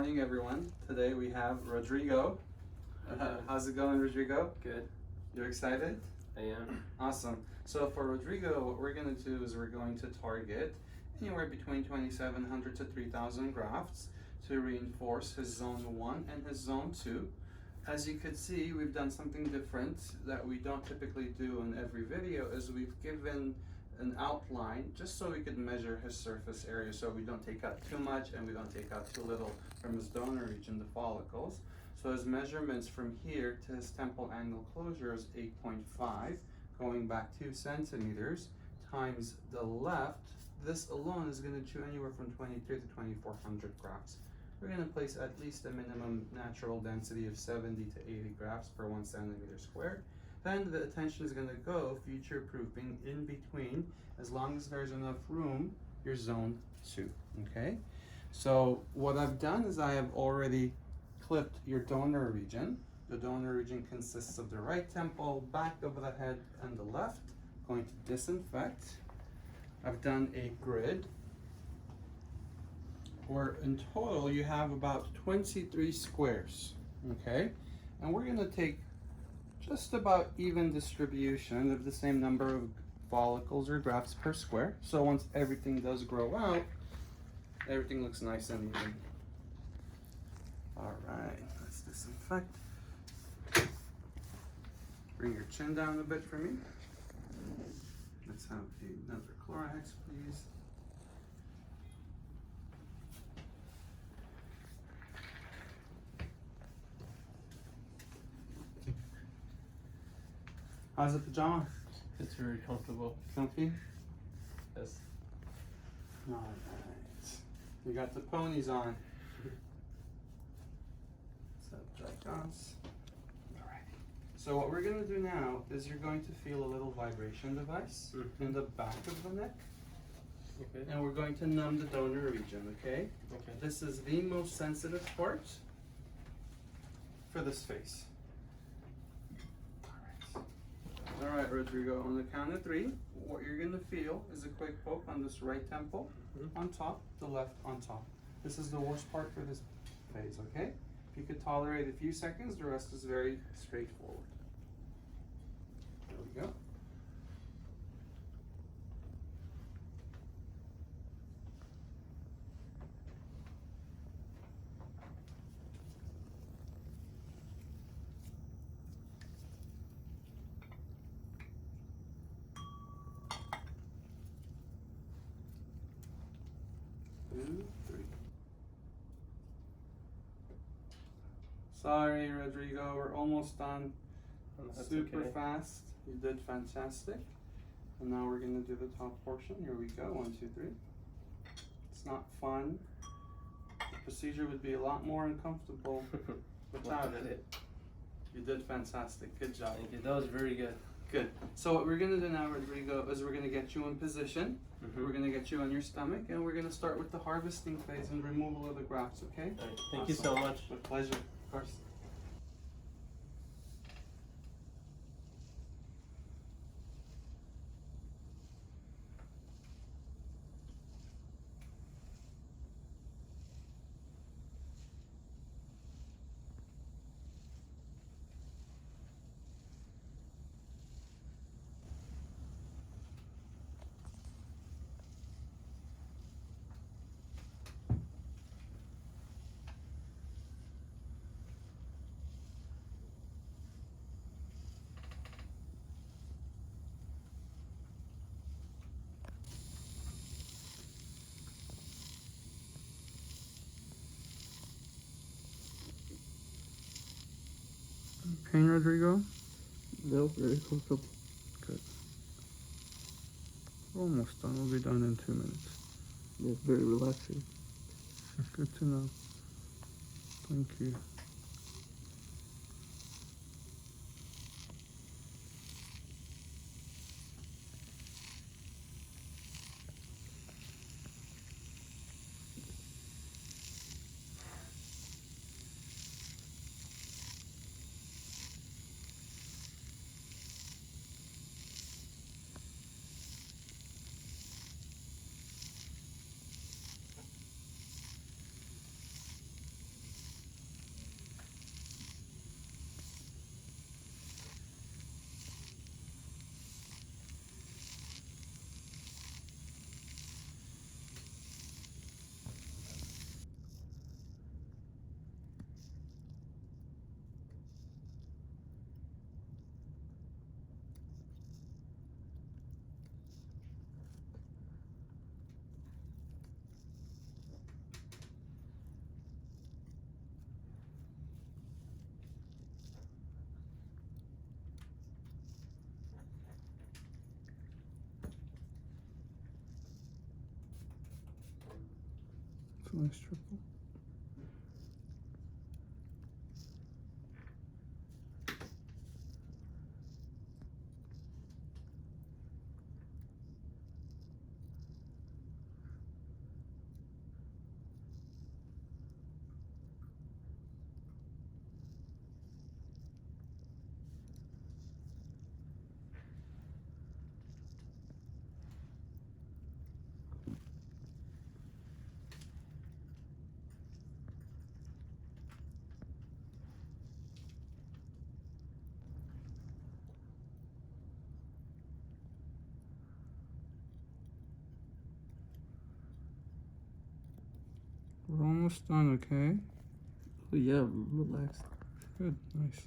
morning, everyone. Today we have Rodrigo. How's it going, Rodrigo? Good. You're excited? I am. Awesome. So for Rodrigo, what we're going to do is we're going to target anywhere between 2,700 to 3,000 grafts to reinforce his zone 1 and his zone 2. As you could see, we've done something different that we don't typically do in every video, is we've given an outline just so we could measure his surface area, so we don't take out too much and we don't take out too little from his donor region, the follicles. So his measurements from here to his temple angle closure is 8.5, going back 2 centimeters, times the left. This alone is going to chew anywhere from 22 to 2,400 grafts. We're going to place at least a minimum natural density of 70 to 80 grafts per 1 centimeter squared. Then the attention is going to go future proofing in between, as long as there's enough room, your zone 2. Okay, so what I've done is I have already clipped your donor region. The donor region consists of the right temple, back of the head, and the left. Going to disinfect. I've done a grid where in total you have about 23 squares. Okay, and we're going to take just about even distribution of the same number of follicles or grafts per square. So once everything does grow out, everything looks nice and even. All right, let's disinfect. Bring your chin down a bit for me. Let's have another Clorox, please. How's the pajama? It's very comfortable. Comfy? Yes. All right. You got the ponies on. Jacques. All right. So what we're going to do now is you're going to feel a little vibration device in the back of the neck. Okay. And we're going to numb the donor region, okay? Okay. This is the most sensitive part for this face. All right, Rodrigo, on the count of 3, what you're going to feel is a quick poke on this right temple on top, the left on top. This is the worst part for this phase, okay? If you could tolerate a few seconds, the rest is very straightforward. There we go. Sorry, Rodrigo, we're almost done. Super fast. You did fantastic. And now we're going to do the top portion. Here we go. 1, 2, 3. It's not fun. The procedure would be a lot more uncomfortable without it. You did fantastic. Good job. Thank you. That was very good. Good. So what we're going to do now, Rodrigo, is we're going to get you in position. We're going to get you on your stomach, and we're going to start with the harvesting phase and removal of the grafts, okay? All right. Thank you so much. With pleasure. Of course. Pain, Rodrigo? No, very comfortable. Good. Almost done. We'll be done in 2 minutes. It's very relaxing. Good to know. Thank you. Nice triple. We're almost done, okay? Oh, yeah, I'm relaxed. Good, nice.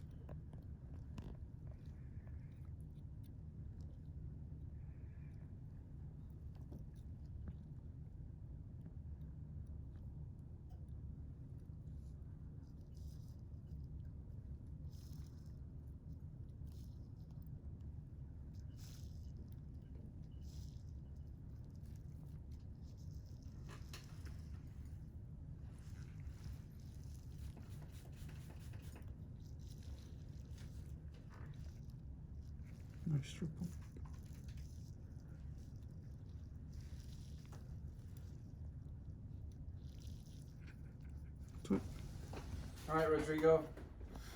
Nice triple. All right, Rodrigo,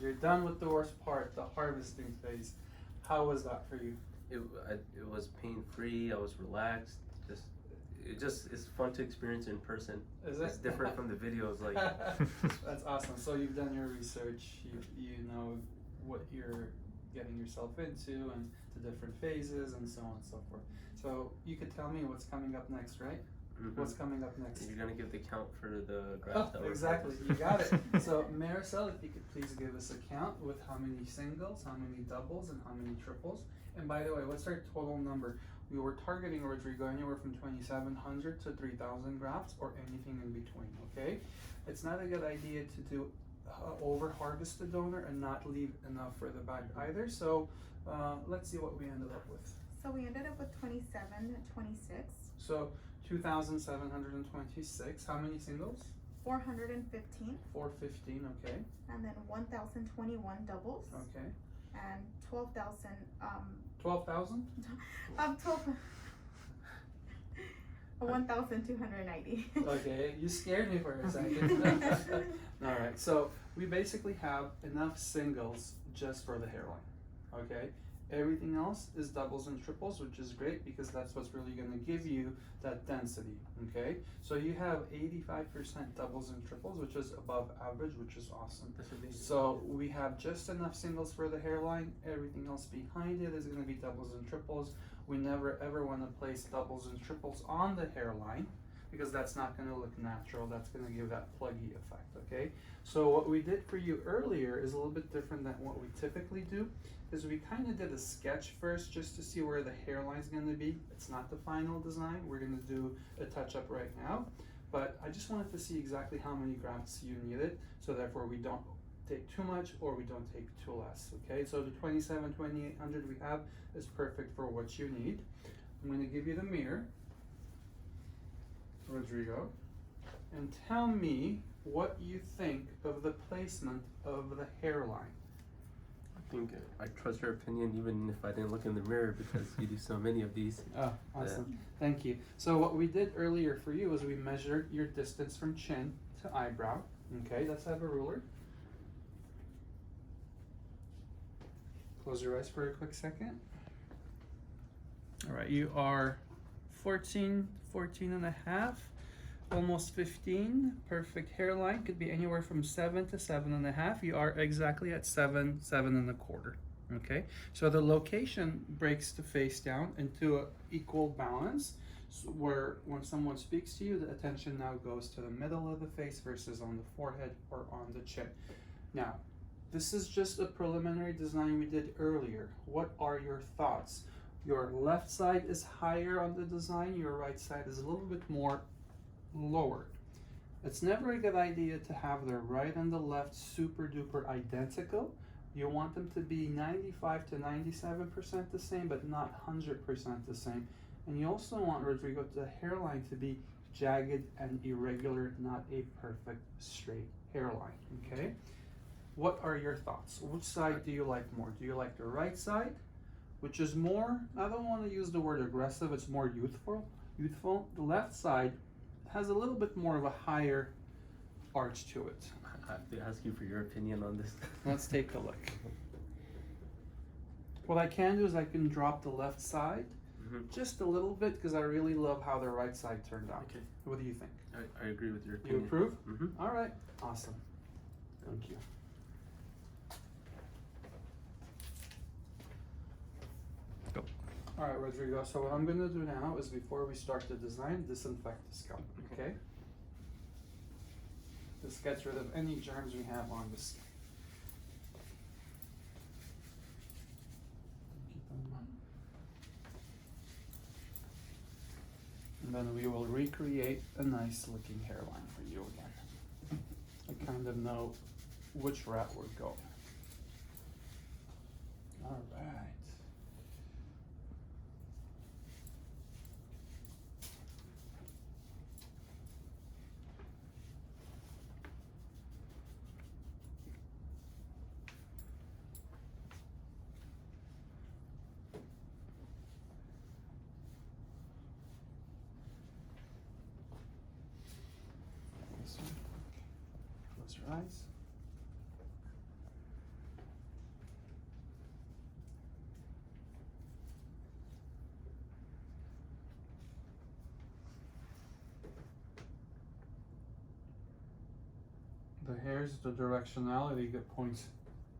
you're done with the worst part, the harvesting phase. How was that for you? It was pain-free. I was relaxed. It's fun to experience in person. Is it? It's different from the videos. Like That's awesome. So you've done your research. You know what you're getting yourself into and the different phases and so on and so forth. So you could tell me what's coming up next, right? Mm-hmm. What's coming up next? You're gonna give the count for the graph. Oh, exactly. You got it. So Maricel, if you could please give us a count with how many singles, how many doubles, and how many triples. And by the way, what's our total number? We were targeting Rodrigo anywhere from 2,700 to 3,000 grafts or anything in between, okay? It's not a good idea to do over harvest the donor and not leave enough for the bag either. So let's see what we ended up with. So we ended up with 27, 26. So 2,726. How many singles? 415. 415, okay. And then 1,021 doubles. Okay. And 12,000. 12,000? 1,290. Okay, you scared me for a second. All right, so we basically have enough singles just for the hairline, okay? Everything else is doubles and triples, which is great because that's what's really gonna give you that density, okay? So you have 85% doubles and triples, which is above average, which is awesome. So we have just enough singles for the hairline. Everything else behind it is gonna be doubles and triples. We never ever wanna place doubles and triples on the hairline because that's not gonna look natural. That's gonna give that pluggy effect, okay? So what we did for you earlier is a little bit different than what we typically do, is we kind of did a sketch first just to see where the hairline is going to be. It's not the final design. We're going to do a touch-up right now, but I just wanted to see exactly how many grafts you needed, so therefore we don't take too much or we don't take too less, okay? So the 2,800 we have is perfect for what you need. I'm going to give you the mirror, Rodrigo, and tell me what you think of the placement of the hairline. I think I trust your opinion even if I didn't look in the mirror because you do so many of these. Oh, awesome. Thank you. So what we did earlier for you is we measured your distance from chin to eyebrow. Okay, let's have a ruler. Close your eyes for a quick second. All right, you are 14 and a half, almost 15. Perfect hairline, could be anywhere from 7 to 7.5. You are exactly at 7 1/4. Okay, so the location breaks the face down into an equal balance, so where when someone speaks to you, the attention now goes to the middle of the face versus on the forehead or on the chin. Now, this is just a preliminary design we did earlier. What are your thoughts? Your left side is higher on the design, your right side is a little bit more lowered. It's never a good idea to have the right and the left super duper identical. You want them to be 95 to 97% the same, but not 100% the same. And you also want, Rodrigo, the hairline to be jagged and irregular, not a perfect straight hairline, okay? What are your thoughts? Which side do you like more? Do you like the right side, which is more, I don't want to use the word aggressive, it's more youthful. The left side has a little bit more of a higher arch to it. I have to ask you for your opinion on this. Let's take a look. What I can do is I can drop the left side just a little bit because I really love how the right side turned out. Okay. What do you think? I agree with your You opinion. approve? Mm-hmm. All right, awesome. Thank you. Go. All right, Rodrigo, so what I'm gonna do now is before we start the design, disinfect the scalp, okay? This gets rid of any germs we have on the skin. Keep them on. And then we will recreate a nice looking hairline for you again. I kind of know which route we're going. All right. This one. Close your eyes. The hair's the directionality that points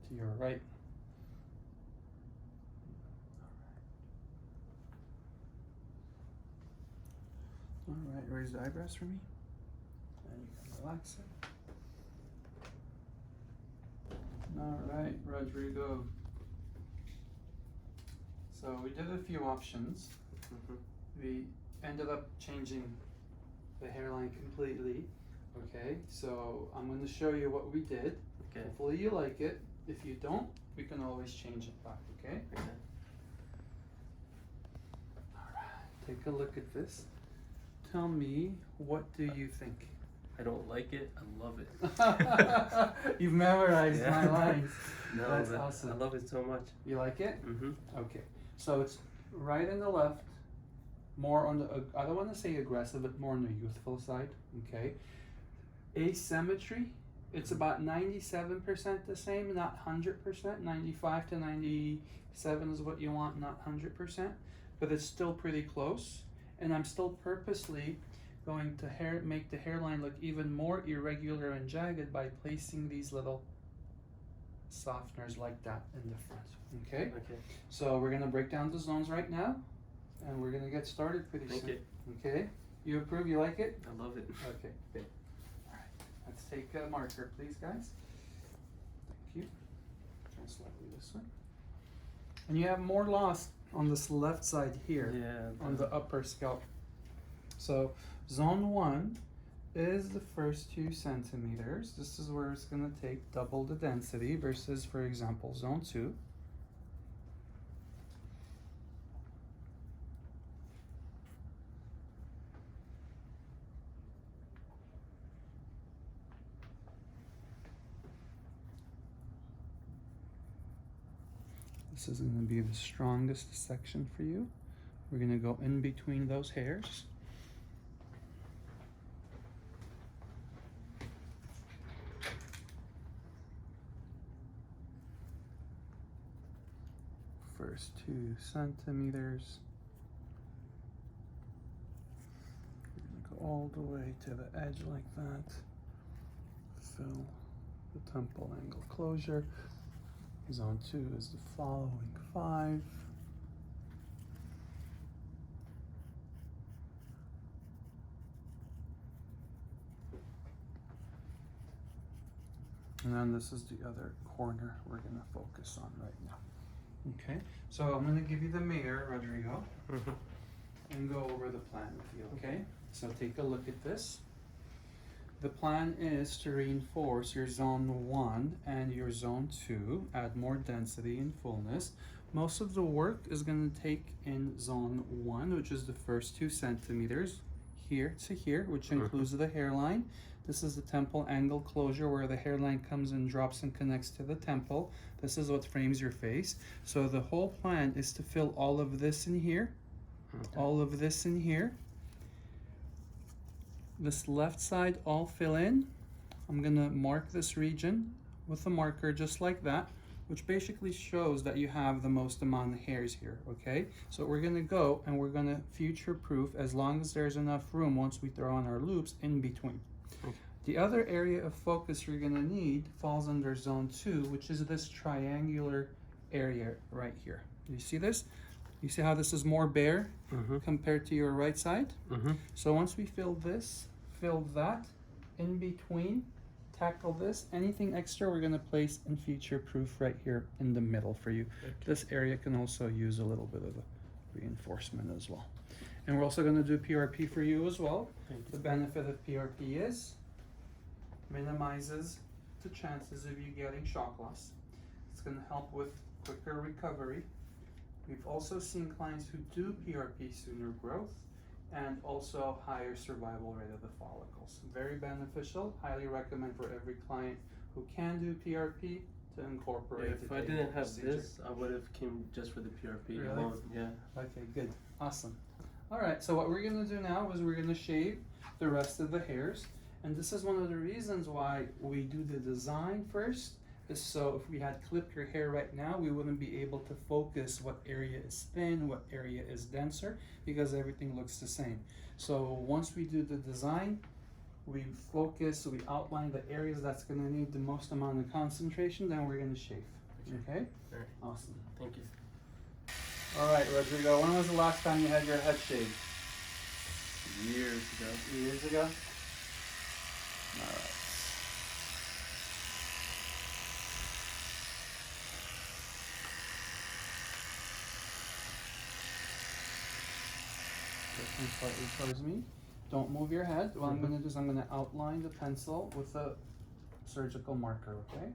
to your right. All right, raise the eyebrows for me. And you can relax it. All right, Rodrigo. So we did a few options. We ended up changing the hairline completely. Okay, so I'm going to show you what we did. Okay. Hopefully you like it. If you don't, we can always change it back, okay? Okay. Alright, take a look at this. Tell me, what do you think? I don't like it. I love it. You've memorized Yeah. my lines. No, That's but awesome. I love it so much. You like it? Mm-hmm. Okay, so it's right and the left, more on the, I don't want to say aggressive, but more on the youthful side, okay? Asymmetry, it's about 97% the same, not 100%. 95 to 97 is what you want, not 100%, but it's still pretty close. And I'm still purposely going to make the hairline look even more irregular and jagged by placing these little softeners like that in the front, okay? Okay. So we're gonna break down the zones right now, and we're gonna get started pretty Thank soon. you. Okay? You approve? You like it? I love it. Okay. All right. Let's take a marker, please, guys. Thank you. Turn slightly this way. And you have more loss on this left side here, Yeah. on the upper scalp. So zone 1 is the first 2 centimeters. This is where it's gonna take double the density versus, for example, zone 2. This is going to be the strongest section for you. We're going to go in between those hairs. First 2 centimeters. We're going to go all the way to the edge like that. Fill the temple angle closure. Zone 2 is the following 5. And then this is the other corner we're going to focus on right now. Okay, so I'm going to give you the mirror, Rodrigo, and go over the plan with you, okay? So take a look at this. The plan is to reinforce your zone 1 and your zone 2, add more density and fullness. Most of the work is going to take in zone 1, which is the first 2 centimeters here to here, which includes the hairline. This is the temple angle closure where the hairline comes and drops and connects to the temple. This is what frames your face. So the whole plan is to fill all of this in here, all of this in here. This left side all fill in. I'm gonna mark this region with a marker just like that, which basically shows that you have the most amount of hairs here, okay? So we're gonna go and we're gonna future-proof as long as there's enough room once we throw on our loops in between. Okay. The other area of focus you're gonna need falls under zone 2, which is this triangular area right here. You see this? You see how this is more bare compared to your right side? So once we fill this, fill that, in between, tackle this, anything extra we're gonna place in future-proof right here in the middle for you. Okay. This area can also use a little bit of a reinforcement as well. And we're also gonna do PRP for you as well. The benefit of PRP is minimizes the chances of you getting shock loss. It's gonna help with quicker recovery. We've also seen clients who do PRP sooner growth and also higher survival rate of the follicles. Very beneficial. Highly recommend for every client who can do PRP to incorporate it. If I didn't have this, I would have came just for the PRP Really? alone. Yeah. Okay, good. Awesome. All right, so what we're gonna do now is we're gonna shave the rest of the hairs. And this is one of the reasons why we do the design first, is so if we had clipped your hair right now, we wouldn't be able to focus what area is thin, what area is denser, because everything looks the same. So once we do the design, we focus, we outline the areas that's gonna need the most amount of concentration, then we're gonna shave, okay? All right. Awesome. Thank you. All right, Rodrigo, when was the last time you had your head shaved? Years ago. Years ago? All right. Looking slightly towards me. Don't move your head. What I'm going to do is I'm going to outline the pencil with a surgical marker, okay?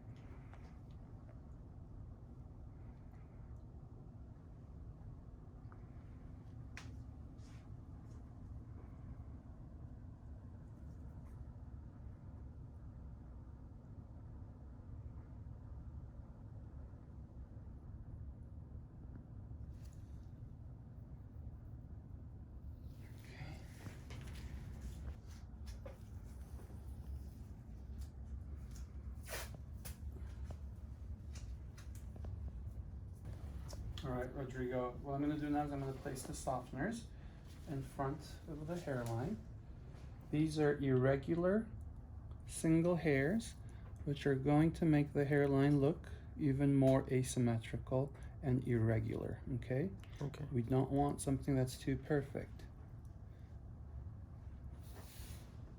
All right, Rodrigo, what I'm going to do now is I'm going to place the softeners in front of the hairline. These are irregular single hairs, which are going to make the hairline look even more asymmetrical and irregular, okay? Okay. We don't want something that's too perfect.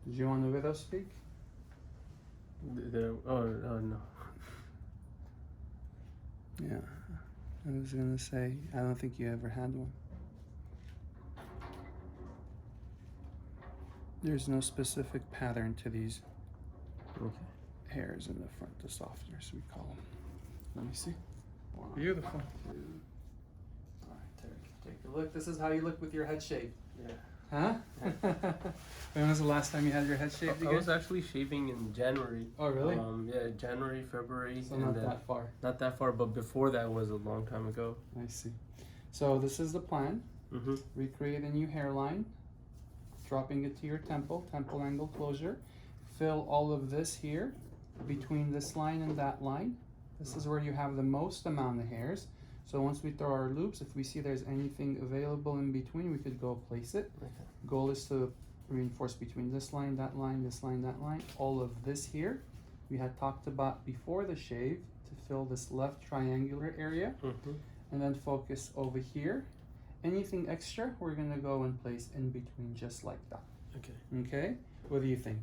Did you want to widow speak? Oh no. Yeah, I was gonna say, I don't think you ever had one. There's no specific pattern to these hairs in the front, the softeners we call them. Let me see. One, Beautiful. 2. All right, take a look. This is how you look with your head shaved. Yeah. Huh? When was the last time you had your head shaved I again? was actually shaving in January. Oh, really? Yeah, January, February. So not that far. Not that far, but before that was a long time ago. I see. So this is the plan. Mm-hmm. Recreate a new hairline, dropping it to your temple angle closure. Fill all of this here between this line and that line. This is where you have the most amount of hairs. So once we throw our loops, if we see there's anything available in between, we could go place it. Okay. Goal is to reinforce between this line, that line, this line, that line. All of this here, we had talked about before the shave to fill this left triangular area, and then focus over here. Anything extra, we're gonna go and place in between just like that. Okay. Okay? What do you think?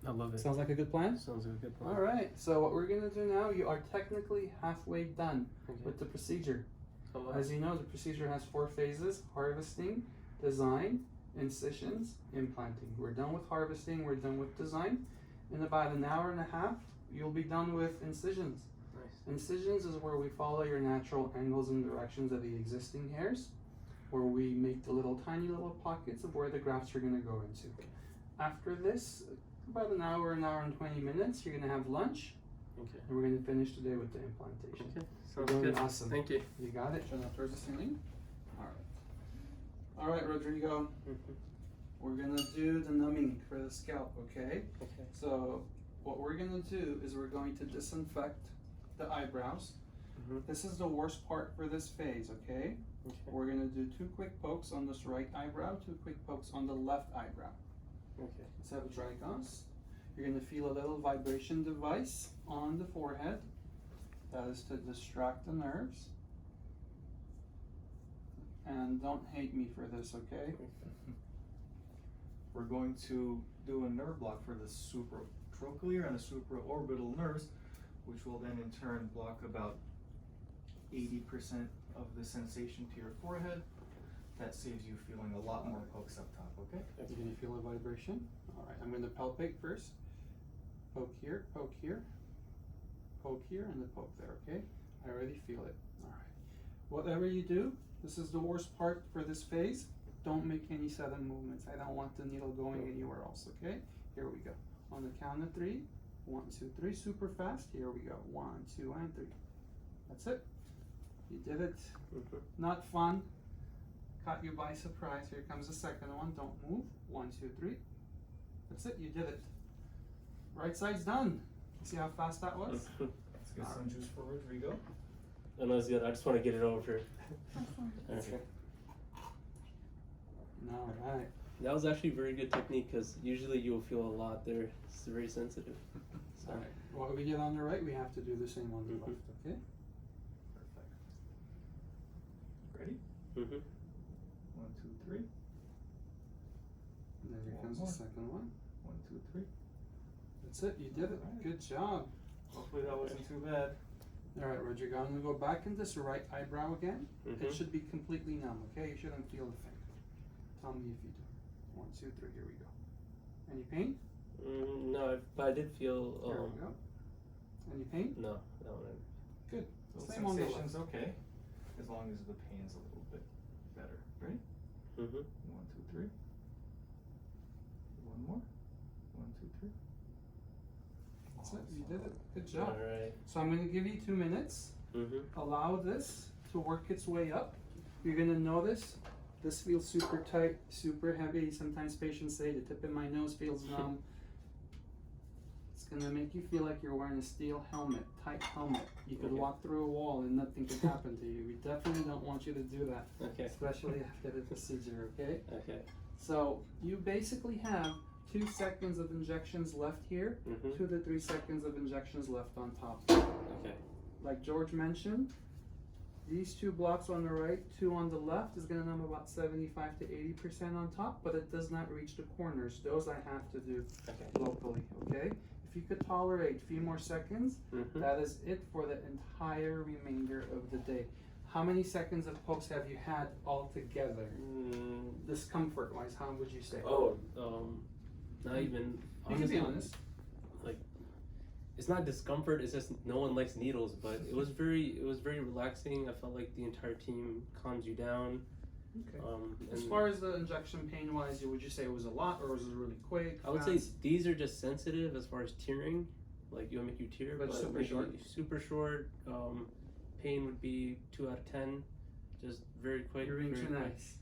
I love it. Sounds like a good plan? Sounds like a good plan. All right, so what we're gonna do now, you are technically halfway done Okay. with the procedure. Oh, wow. As you know, the procedure has 4 phases: harvesting, design, incisions, implanting. We're done with harvesting, we're done with design. In about an hour and a half, you'll be done with incisions. Nice. Incisions is where we follow your natural angles and directions of the existing hairs. where we make the tiny little pockets of where the grafts are gonna go into. After this, about an hour and 20 minutes, you're gonna have lunch, Okay. and we're gonna finish today with the implantation. Okay. You're Sounds doing good. awesome. Thank you. You got it? Turn up towards the ceiling. All right, Rodrigo. We're gonna do the numbing for the scalp, okay? Okay. So what we're gonna do is we're going to disinfect the eyebrows. This is the worst part for this phase, okay? Okay. We're gonna do 2 quick pokes on this right eyebrow, 2 quick pokes on the left eyebrow. Okay. Let's have a dry gauze. You're gonna feel a little vibration device on the forehead. That is to distract the nerves. And don't hate me for this, okay? We're going to do a nerve block for the supratrochlear and the supraorbital nerves, which will then in turn block about 80% of the sensation to your forehead. That saves you feeling a lot more pokes up top, okay? You're gonna feel a vibration. All right, I'm gonna palpate first. Poke here, poke here, poke here, and then poke there, okay? I already feel it. All right. Whatever you do, this is the worst part for this phase. Don't make any sudden movements. I don't want the needle going anywhere else, okay? Here we go. On the count of 3, 1, 2, 3, super fast. Here we go. 1, 2, and 3. That's it. You did it. Not fun. Caught you by surprise. Here comes the second one. Don't move. 1, 2, 3. That's it. You did it. Right side's done. See how fast that was? Let's get some juice for Rodrigo. I know it's good. I just want to get it over. Okay. All right. That was actually very good technique because usually you'll feel a lot there. It's very sensitive. So. All right. What we get on the right, we have to do the same on the left. Okay. Perfect. Ready? 1, 2, 3. And then here comes the second one. 1, 2, 3. That's it. You did it. All right. Good job. Hopefully that wasn't too bad. All right, Rodrigo. I'm gonna go back in this right eyebrow again. It should be completely numb. Okay. You shouldn't feel the thing. Tell me if you do. 1, 2, 3. Here we go. Any pain? No, but I did feel. Here we go. Any pain? No, that one. Good. So Same on the left. sensation's okay, as long as the pain's a little bit better. Ready? 1, 2, 3. One more. 1, 2, 3. That's it. You did it. Good job. All right. So I'm gonna give you 2 minutes. Allow this to work its way up. You're gonna notice this feels super tight, super heavy. Sometimes patients say the tip of my nose feels numb. It's gonna make you feel like you're wearing a steel helmet, tight helmet. You could walk through a wall and nothing could happen to you. We definitely don't want you to do that, Okay. especially after the procedure, okay? Okay. So you basically have 2 seconds of injections left here, 2 to 3 seconds of injections left on top. Okay. Like George mentioned, these 2 blocks on the right, 2 on the left is gonna numb about 75 to 80% on top, but it does not reach the corners. Those I have to do Okay. locally, okay? If you could tolerate a few more seconds, that is it for the entire remainder of the day. How many seconds of pokes have you had altogether? Discomfort wise, how would you say? Not even. You can be honest. Like, it's not discomfort. It's just no one likes needles. But it was very relaxing. I felt like the entire team calms you down. Okay. As far as the injection pain wise, would you say it was a lot or was it really quick? I would say these are just sensitive as far as tearing. Like it'll make you tear, But super like, short. Super short. Pain would be 2 out of 10. Just very quick. You're being very too quick. nice.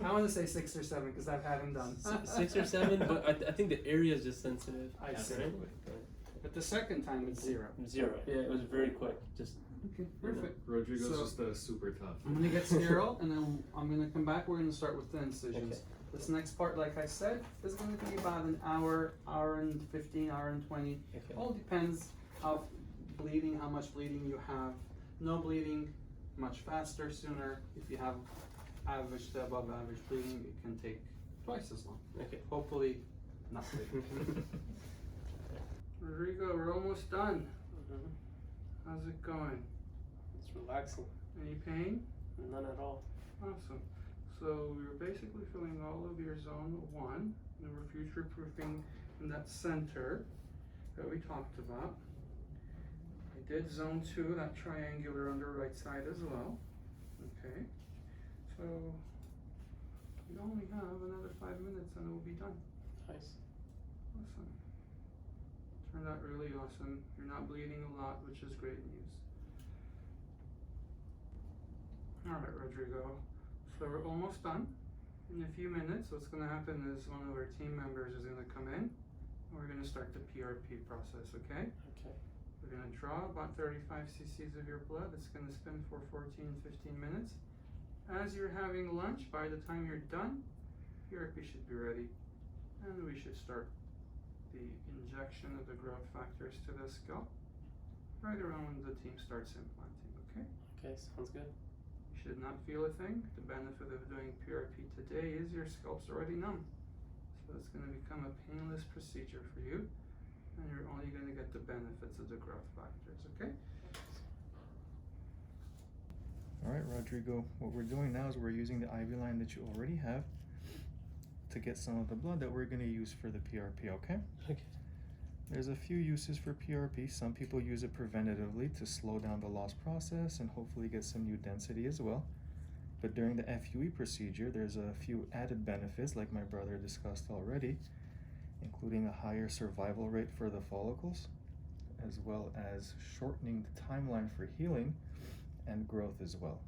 I want to say 6 or 7 because I've had them done. 6 or 7, but I think the area is just sensitive. I see. Right? But the second time it's 0. 0. Yeah, it was very quick. Just Okay, perfect. Rodrigo's So- just super tough. I'm gonna get sterile and then I'm gonna come back. We're gonna start with the incisions. Okay. This next part, like I said, is gonna be about an hour, hour and 15, hour and 20. okay. All depends how bleeding, how much bleeding you have. No bleeding, much faster, sooner. If you have average to above average bleeding, it can take twice as long. Okay. Hopefully, nothing. Rodrigo, we're almost done. How's it going? It's relaxing. Any pain? None at all. Awesome. So we were basically filling all of your zone 1, and we're future proofing in that center that we talked about. I did zone 2, that triangular on the right side as well. Okay. So So we only have another 5 minutes and it will be done. Nice. Awesome. Turned out really awesome. You're not bleeding a lot, which is great news. Alright, Rodrigo. So we're almost done. In a few minutes, what's going to happen is one of our team members is going to come in and we're going to start the PRP process, okay? Okay. We're going to draw about 35 cc's of your blood. It's going to spin for 14-15 minutes. As you're having lunch, by the time you're done, PRP should be ready. And we should start the injection of the growth factors to the scalp right around when the team starts implanting, okay? Okay, sounds good. You should not feel a thing. The benefit of doing PRP today is your scalp's already numb. So it's going to become a painless procedure for you, and you're only going to get the benefits of the growth factors, okay? Alright, Rodrigo, what we're doing now is we're using the IV line that you already have to get some of the blood that we're going to use for the PRP, okay? Okay. There's a few uses for PRP. Some people use it preventatively to slow down the loss process and hopefully get some new density as well. But during the FUE procedure, there's a few added benefits like my brother discussed already, including a higher survival rate for the follicles, as well as shortening the timeline for healing and growth as well.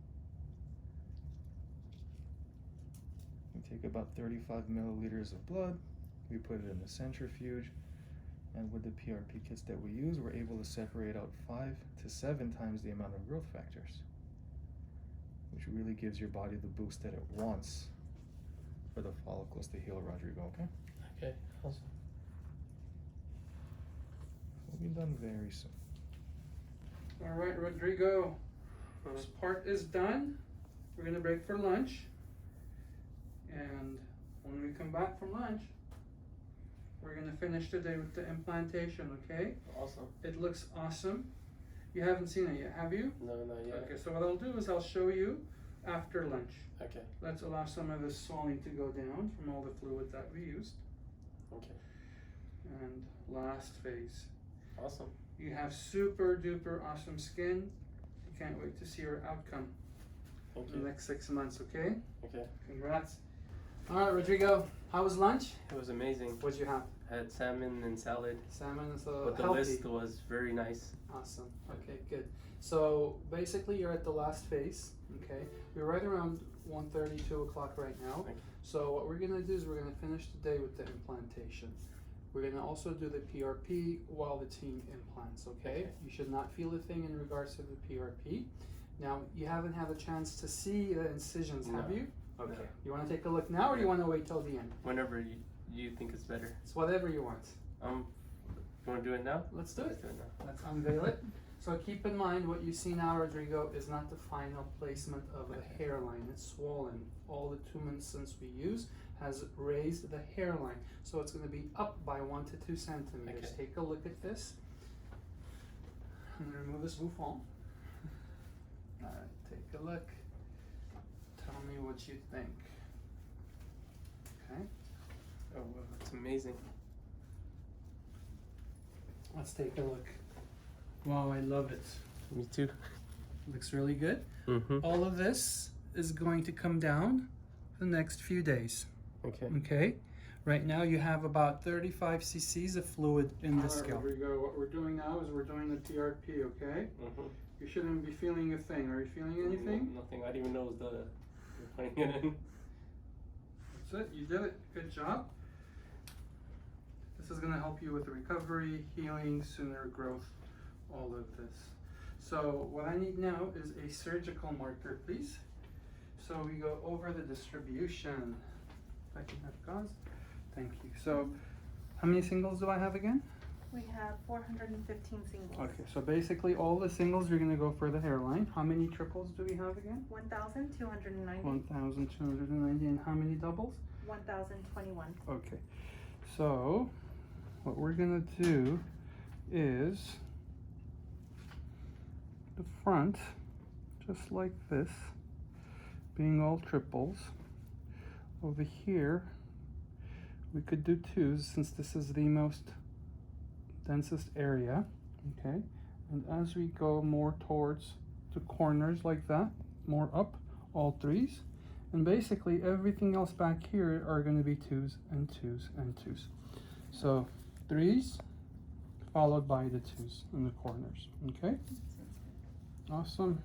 We take about 35 milliliters of blood, we put it in the centrifuge, and with the PRP kits that we use, we're able to separate out 5 to 7 times the amount of growth factors, which really gives your body the boost that it wants for the follicles to heal, Rodrigo, okay? Okay, awesome. We'll be done very soon. Alright, Rodrigo. This part is done. We're going to break for lunch. And when we come back from lunch, we're going to finish today with the implantation, okay? Awesome. It looks awesome. You haven't seen it yet, have you? No, not yet. Okay, so what I'll do is I'll show you after lunch. Okay. Let's allow some of the swelling to go down from all the fluid that we used. Okay. And last phase. Awesome. You have super duper awesome skin. I can't wait to see your outcome Thank in the you. next 6 months, okay? Okay. Congrats. Alright, Rodrigo, how was lunch? It was amazing. What'd you have? I had salmon and salad, Salmon and so but the healthy. list was very nice. Awesome. Okay, good. So basically you're at the last phase, okay? We're right around 1:30, 2 o'clock right now. Okay. So what we're gonna do is we're gonna finish the day with the implantation. We're gonna also do the PRP while the team implants, okay? Okay. You should not feel a thing in regards to the PRP. Now, you haven't had a chance to see the incisions, have No. you? Okay. No. You wanna take a look now or do you wanna wait till the end? Whenever you think it's better. It's whatever you want. You want to do it now? Let's do Let's it. do it now. Let's unveil it. So keep in mind what you see now, Rodrigo, is not the final placement of the Okay. hairline. It's swollen. All the tumescence we use has raised the hairline. So it's going to be up by 1 to 2 centimeters. Okay. Take a look at this. I'm going to remove this bouffant. Alright, take a look. Tell me what you think. Okay, Oh, wow, it's amazing. let's take a look. Wow, I love it. Me too. Looks really good. Mm-hmm. All of this is going to come down the next few days. Okay. Okay? Right now you have about 35 cc's of fluid in the scalp. Here we go. What we're doing now is we're doing the PRP, okay? Mm-hmm. You shouldn't be feeling a thing. Are you feeling anything? Nothing. I didn't even know it was you're putting it in. That's it. You did it. Good job. This is going to help you with recovery, healing, sooner growth, all of this. So what I need now is a surgical marker, please. So we go over the distribution. If I can have gauze. Thank you. So how many singles do I have again? We have 415 singles. Okay, so basically all the singles are going to go for the hairline. How many triples do we have again? 1,290. 1,290. And how many doubles? 1,021. Okay, so what we're gonna do is the front, just like this, being all triples. Over here, we could do twos since this is the most densest area, okay? And as we go more towards the corners like that, more up, all threes. And basically everything else back here are going to be 2s and 2s and 2s. So 3s followed by the 2s in the corners. Okay? Awesome.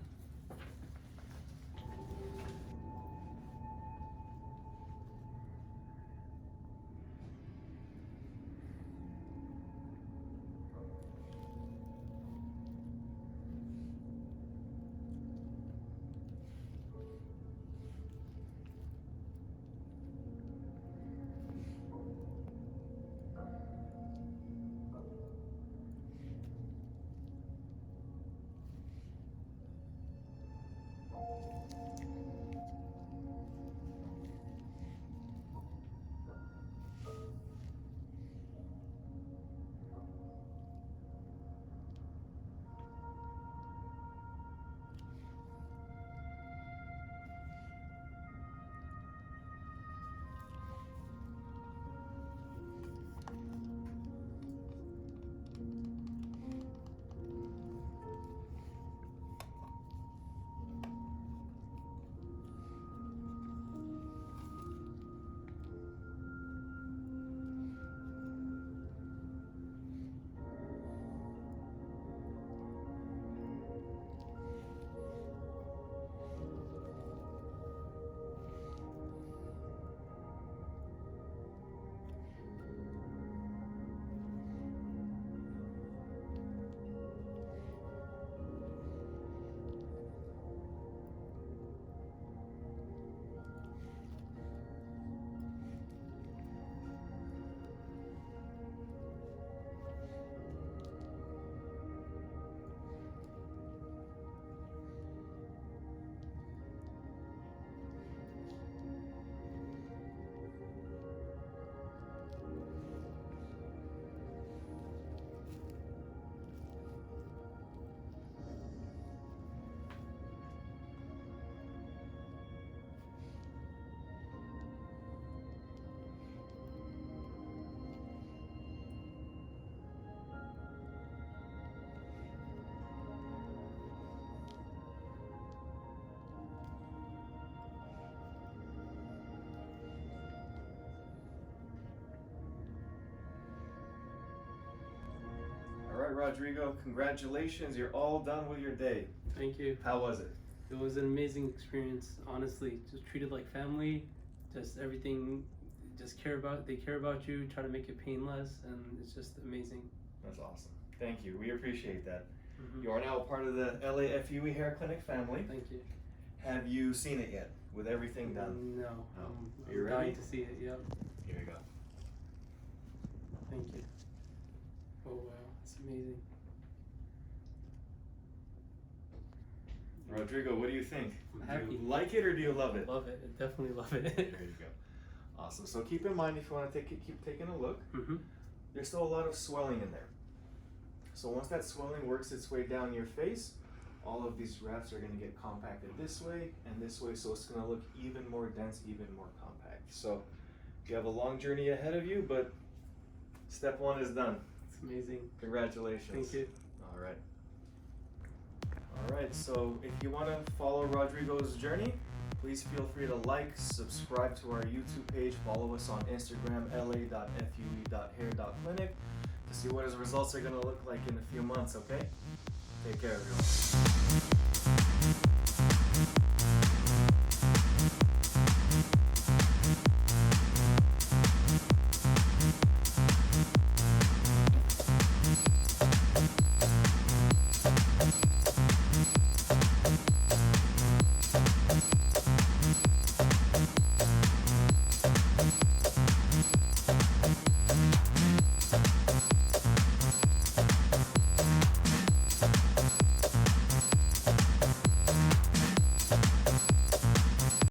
All right, Rodrigo, congratulations. You're all done with your day. Thank you. How was it? It was an amazing experience, honestly. Just treated like family, just everything, they care about you, try to make it painless, and it's just amazing. That's awesome. Thank you. We appreciate that. Mm-hmm. You are now a part of the LA FUE Hair Clinic family. Thank you. Have you seen it yet with everything done? No. Are you I'm ready? dying to see it, yep. Here you go. Thank you. Oh wow, it's amazing. Rodrigo, what do you think? I'm Do happy. you like it or do you love it? Love it. I definitely love it. There you go. Awesome. So keep in mind, if you want to keep taking a look, Mm-hmm. there's still a lot of swelling in there. So once that swelling works its way down your face, all of these grafts are going to get compacted this way and this way, so it's going to look even more dense, even more compact. So you have a long journey ahead of you, but step one is done. It's amazing. Congratulations. Thank you. All right. All right, so if you want to follow Rodrigo's journey, please feel free to like, subscribe to our YouTube page, follow us on Instagram, la.fue.hair.clinic, to see what his results are going to look like in a few months, okay? Take care, everyone.